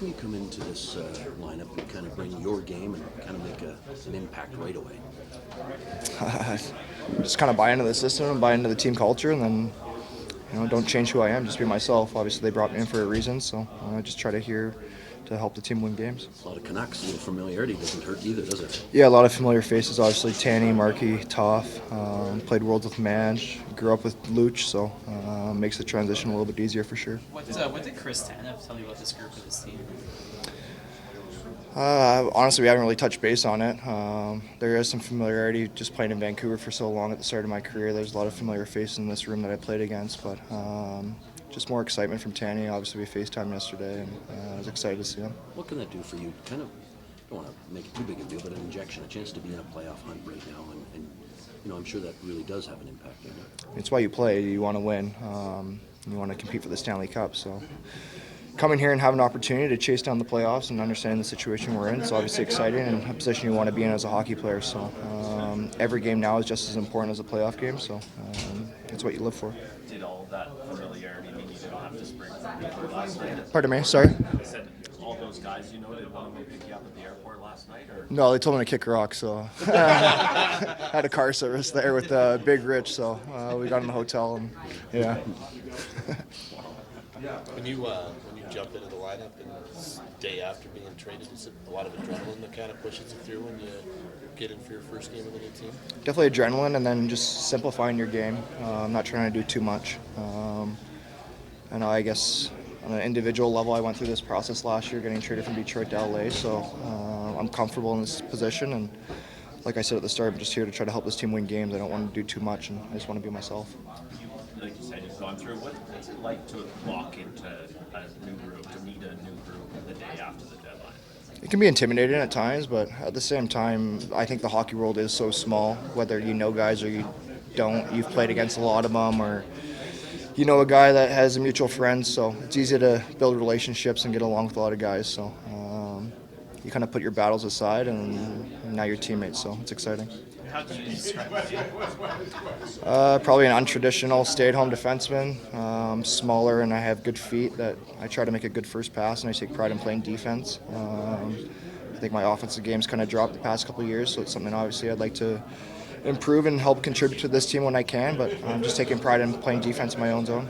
can you come into this lineup and kind of bring your game and kind of make an impact right away? Just kind of buy into the system and buy into the team culture, and then don't change who I am. Just be myself. Obviously, they brought me in for a reason, so I just try to help the team win games. A lot of Canucks, a little familiarity doesn't hurt either, does it? Yeah, a lot of familiar faces. Obviously, Tanny, Markey, Toff. Played Worlds with Manj. Grew up with Luch, so makes the transition a little bit easier for sure. What did Chris Tanev tell you about this group of this team? Honestly, we haven't really touched base on it. There is some familiarity just playing in Vancouver for so long at the start of my career. There's a lot of familiar faces in this room that I played against, but just more excitement from Tanny. Obviously, we FaceTimed yesterday, and I was excited to see him. What can that do for you? Kind of, I don't want to make it too big a deal, but an injection, a chance to be in a playoff hunt right now, and I'm sure that really does have an impact on you. It's why you play. You want to win. You want to compete for the Stanley Cup, so coming here and having an opportunity to chase down the playoffs and understanding the situation we're in, it's obviously exciting and a position you want to be in as a hockey player. So every game now is just as important as a playoff game, so it's what you live for. Did all of that familiarity mean you didn't have to spring from the last night? Pardon me, sorry? I said all those guys did one of them pick you up at the airport last night? Or? No, they told me to kick rock, so I had a car service there with Big Rich, so we got in the hotel, and yeah. When you jump into the lineup and it's day after being traded, is it a lot of adrenaline that kind of pushes you through when you get in for your first game with a new team? Definitely adrenaline, and then just simplifying your game. I'm not trying to do too much. And I guess on an individual level, I went through this process last year, getting traded from Detroit to LA, so I'm comfortable in this position. And like I said at the start, I'm just here to try to help this team win games. I don't want to do too much, and I just want to be myself. Like you said, you've gone through. What's it like to walk into a new group, to meet a new group the day after the deadline? It can be intimidating at times, but at the same time, I think the hockey world is so small. Whether you know guys or you don't, you've played against a lot of them, or you know a guy that has a mutual friend. So it's easy to build relationships and get along with a lot of guys. So you kind of put your battles aside, and now you're teammates. So it's exciting. How did you describe it? Probably an untraditional stay-at-home defenseman, smaller, and I have good feet that I try to make a good first pass, and I take pride in playing defense. I think my offensive game's kind of dropped the past couple of years, so it's something obviously I'd like to improve and help contribute to this team when I can, but I'm just taking pride in playing defense in my own zone.